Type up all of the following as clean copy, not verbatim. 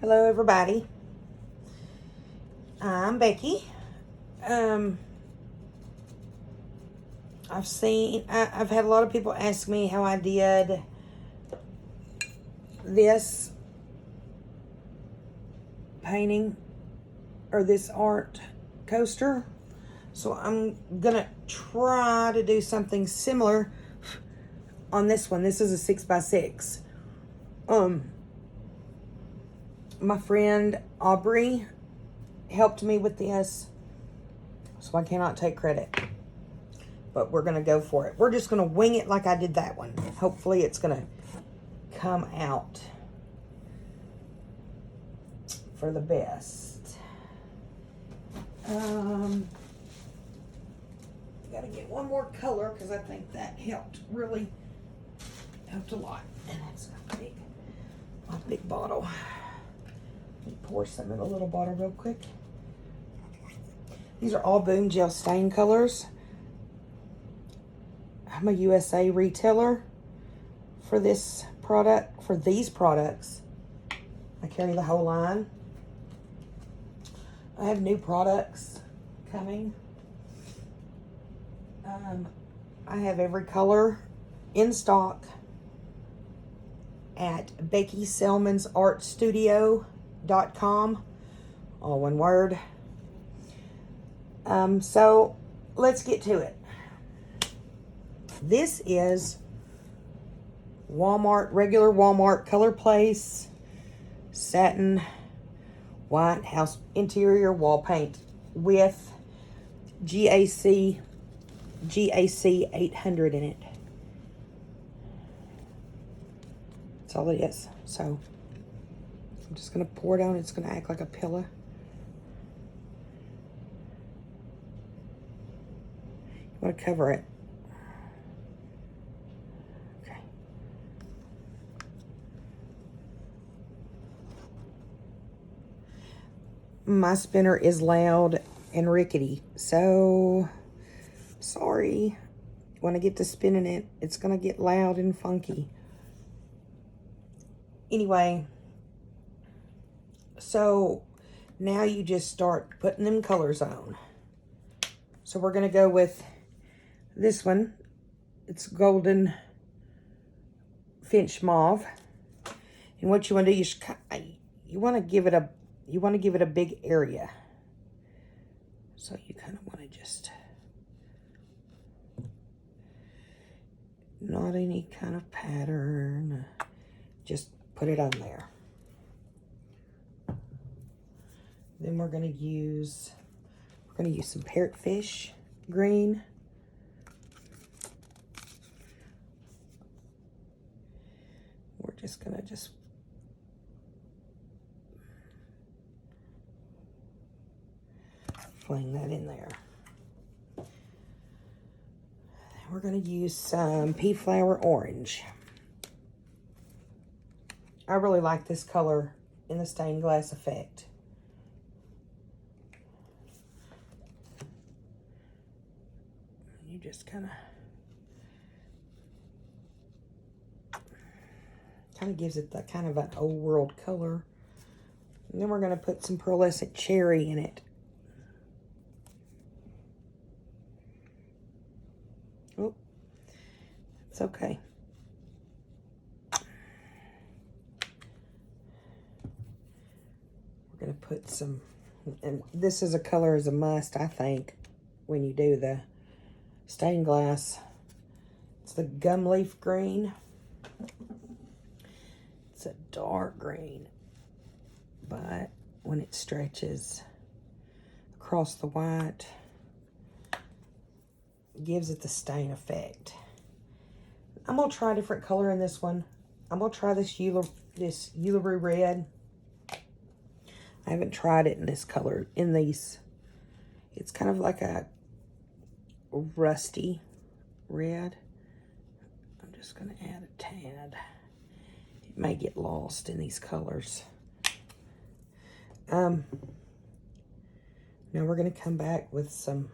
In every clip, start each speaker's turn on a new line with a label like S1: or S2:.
S1: Hello, everybody. I'm Becky. Um, I've had a lot of people ask me how I did this painting or this art coaster. So I'm gonna try to do something similar on this one. This is a 6x6. My friend Aubrey helped me with this, so I cannot take credit. But we're gonna go for it. We're just gonna wing it like I did that one. Hopefully it's gonna come out for the best. Gotta get one more color because I think that really helped a lot. And that's a big bottle. Let me pour some in a little bottle real quick. These are all Boom Gel stain colors. I'm a USA retailer for this product, for these products. I carry the whole line. I have new products coming. I have every color in stock at BeckySelmansArtStudio.com. All one word. So let's get to it. This is Walmart, regular Walmart Color Place satin white house interior wall paint with GAC 800 in it. That's all it is. So I'm just going to pour it on. It's going to act like a pillow. You want to cover it. Okay. My spinner is loud and rickety, so sorry. When I get to spinning it, it's going to get loud and funky. Anyway, so now you just start putting them colors on. So we're going to go with this one. It's Golden Finch Mauve. And what you want to do, you want to give it a big area. So you kind of want to just not any kind of pattern. Just put it on there. Then we're going to use some Parrotfish green. We're just going to fling that in there. We're going to use some Pea Flower Orange. I really like this color in the stained glass effect. You just kind of gives it that kind of an old world color. And then we're going to put some pearlescent cherry in it. Oh, it's okay. We're going to put some, and this is a color is a must, I think, when you do the stained glass. It's the Gum Leaf Green. It's a dark green, but when it stretches across the white, it gives it the stain effect. I'm going to try a different color in this one. I'm going to try this Uluru Red. I haven't tried it in this color, in these. It's kind of like a rusty red. I'm just going to add a tad. It may get lost in these colors. Now we're going to come back with some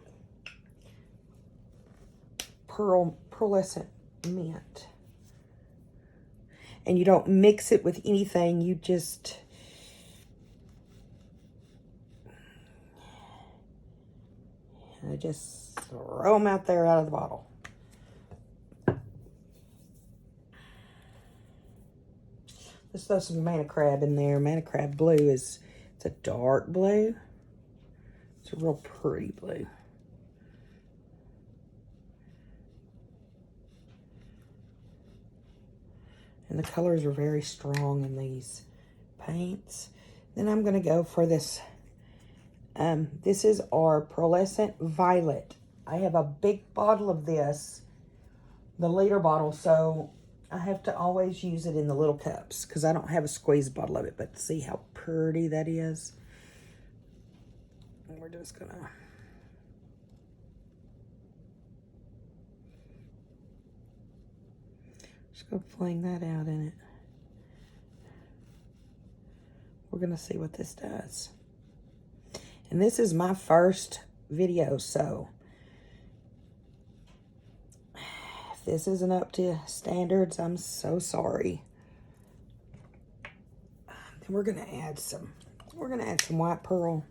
S1: pearlescent mint. And you don't mix it with anything. You just I just throw them out there out of the bottle. Let's throw some Mana Crab in there. Mana Crab blue it's a dark blue. It's a real pretty blue. And the colors are very strong in these paints. Then I'm going to go for this. This is our Pearlescent Violet. I have a big bottle of this, the liter bottle, so I have to always use it in the little cups because I don't have a squeeze bottle of it. But see how pretty that is? And we're just going to... Go fling that out in it. We're going to see what this does. And this is my first video, so if this isn't up to standards, I'm so sorry. Then we're going to add some white pearl.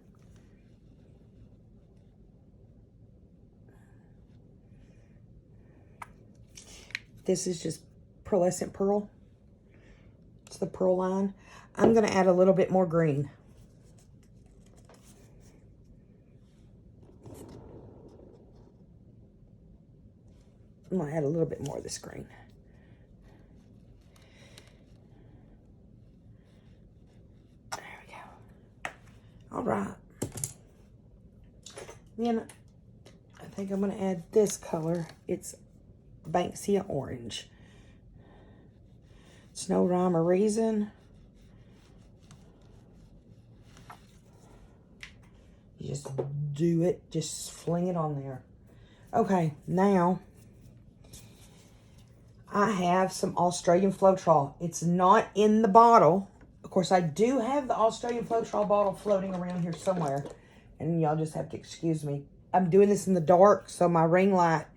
S1: This is just Pearlescent Pearl. It's the pearl line. I'm going to add a little bit more green. I'm going to add a little bit more of this green. There we go. All right. Then I think I'm going to add this color. It's Banksia Orange. It's no rhyme or reason. You just do it. Just fling it on there. Okay, now I have some Australian Floetrol. It's not in the bottle. Of course, I do have the Australian Floetrol bottle floating around here somewhere. And y'all just have to excuse me. I'm doing this in the dark, so my ring light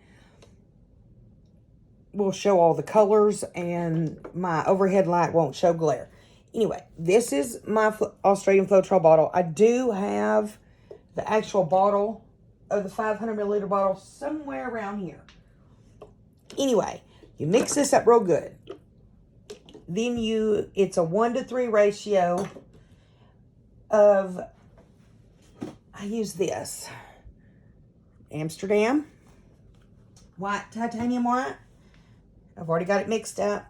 S1: will show all the colors and my overhead light won't show glare. Anyway, this is my Australian Floetrol bottle. I do have the actual bottle of the 500 milliliter bottle somewhere around here. Anyway, you mix this up real good. Then it's a 1-to-3 ratio of, I use this Amsterdam white, titanium white. I've already got it mixed up.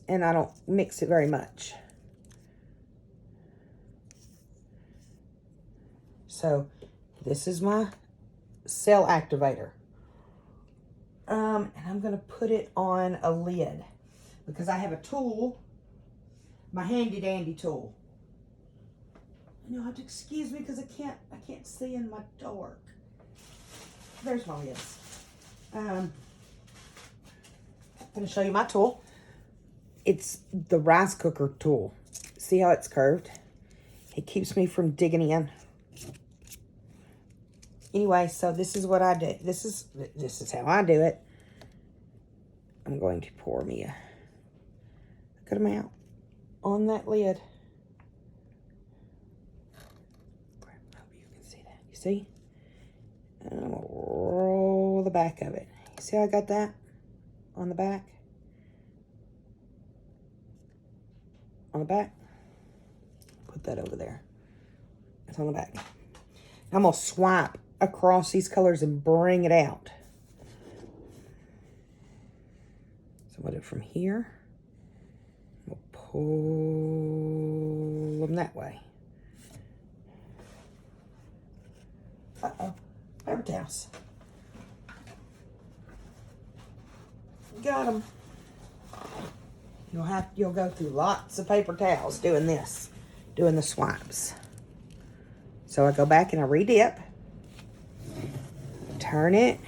S1: And I don't mix it very much. So this is my cell activator. And I'm going to put it on a lid because I have a tool, my handy dandy tool. And you'll have to excuse me because I can't see in my dark. There's my lids. I'm going to show you my tool. It's the rice cooker tool. See how it's curved? It keeps me from digging in. Anyway, so this is what I do. This is how I do it. I'm going to pour me a good amount on that lid. I hope you can see that. You see? And I'm going to roll the back of it. You see how I got that on the back? On the back. Put that over there. It's on the back. I'm going to swipe across these colors and bring it out. So I'll do it from here. We'll pull them that way. Uh-oh. Paper towels. Got them. You'll go through lots of paper towels doing this, doing the swipes. So I go back and I re-dip, turn it,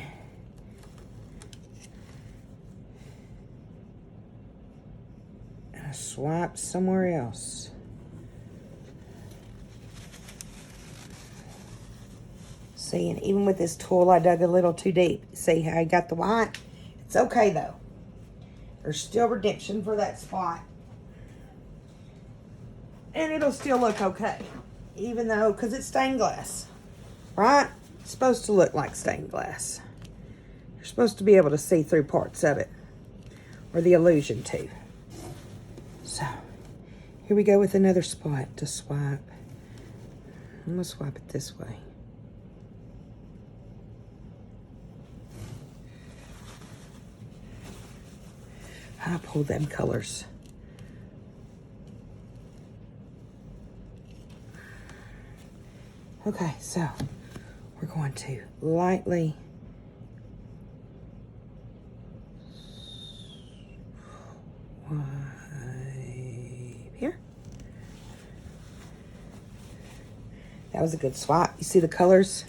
S1: and I swipe somewhere else. See, and even with this tool, I dug a little too deep. See how I got the white? It's okay though. There's still redemption for that spot. And it'll still look okay. Even though, because it's stained glass. right? It's supposed to look like stained glass. You're supposed to be able to see through parts of it, or the illusion to. So, here we go with another spot to swipe. I'm gonna swipe it this way. I pull them colors. Okay, so we're going to lightly wipe here. That was a good swipe. You see the colors?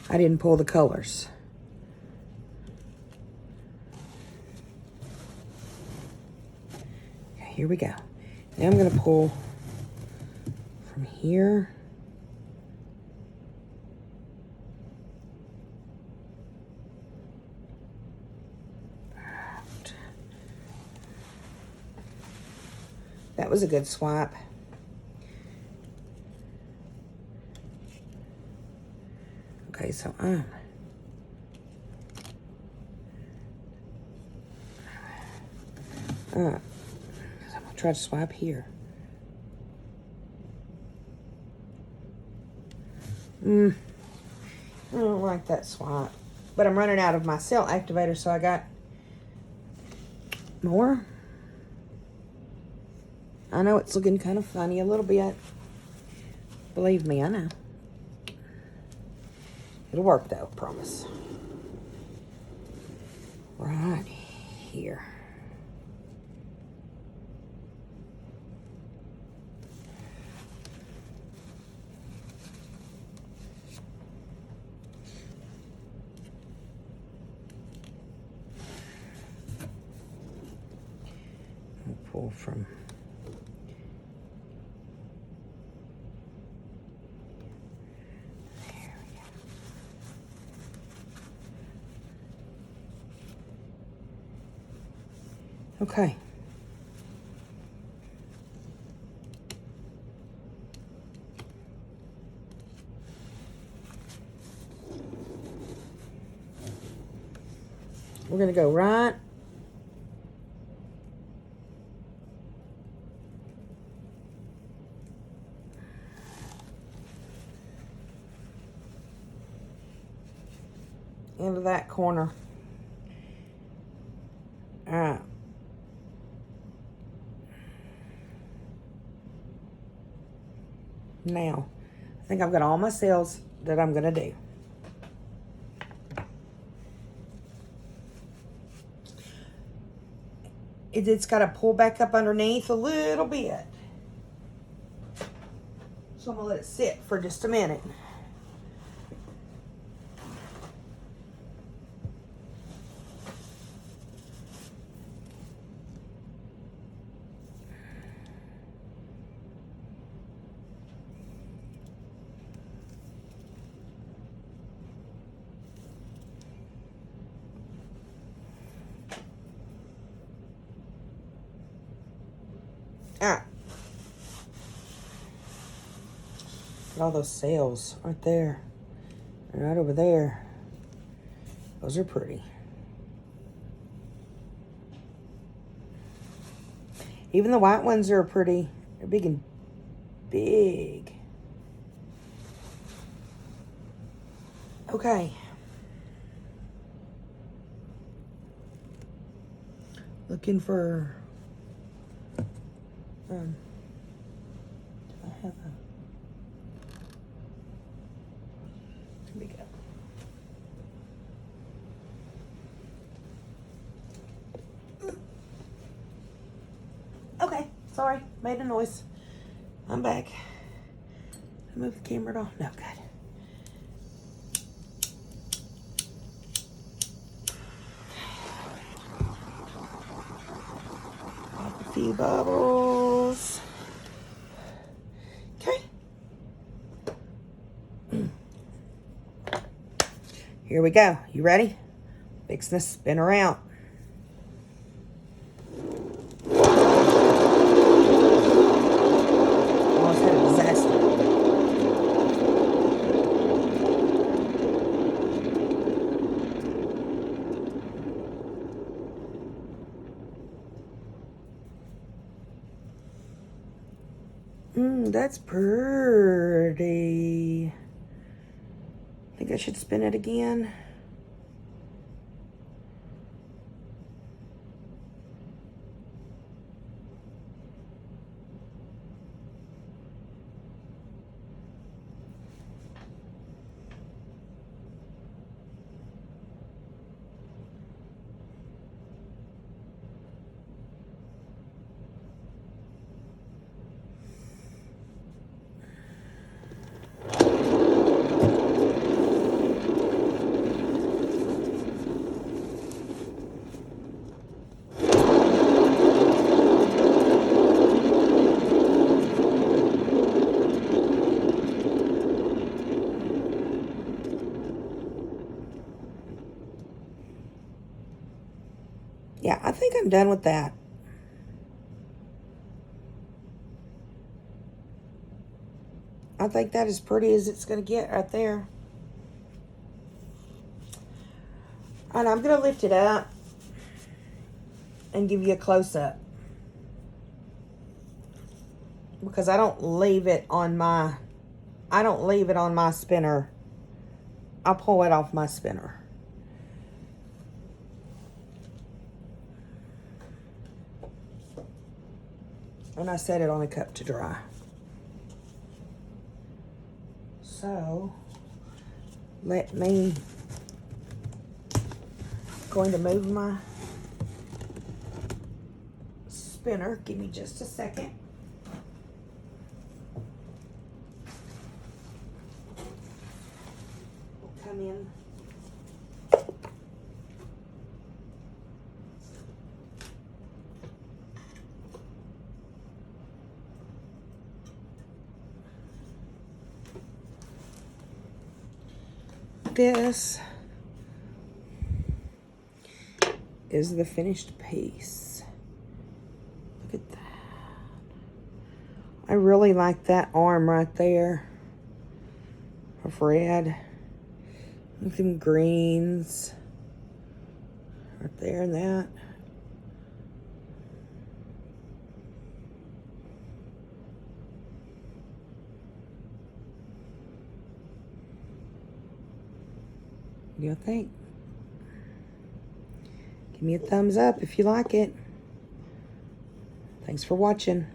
S1: I didn't pull the colors. Okay, here we go. Now I'm going to pull from here. That was a good swipe. Okay, so I'm gonna try to swipe here. I don't like that swipe, but I'm running out of my cell activator, so I got more. I know it's looking kind of funny a little bit. Believe me, I know. It'll work though, promise. Right here. We'll pull from okay. We're going to go right into that corner. All right. Now, I think I've got all my cells that I'm going to do. It's got to pull back up underneath a little bit. So I'm going to let it sit for just a minute. All right. Look at all those cells right there. And right over there. Those are pretty. Even the white ones are pretty. They're big and big. Okay. Looking for do I have a here we go. Okay, sorry, made a noise. I'm back. Move the camera off. No, good. Pop a few bubbles. Okay. Here we go. You ready? Fixing to spin her out. Almost had a disaster. That's pretty. I think I should spin it again. Yeah, I think I'm done with that. I think that is pretty as it's going to get right there. And I'm going to lift it up and give you a close-up. Because I don't leave it on my spinner. I'll pull it off my spinner. And I set it on a cup to dry. So, let me, going to move my spinner. Give me just a second. We'll come in. This is the finished piece. Look at that. I really like that arm right there of red. Look at them greens right there and that. What do you think? Give me a thumbs up if you like it. Thanks for watching.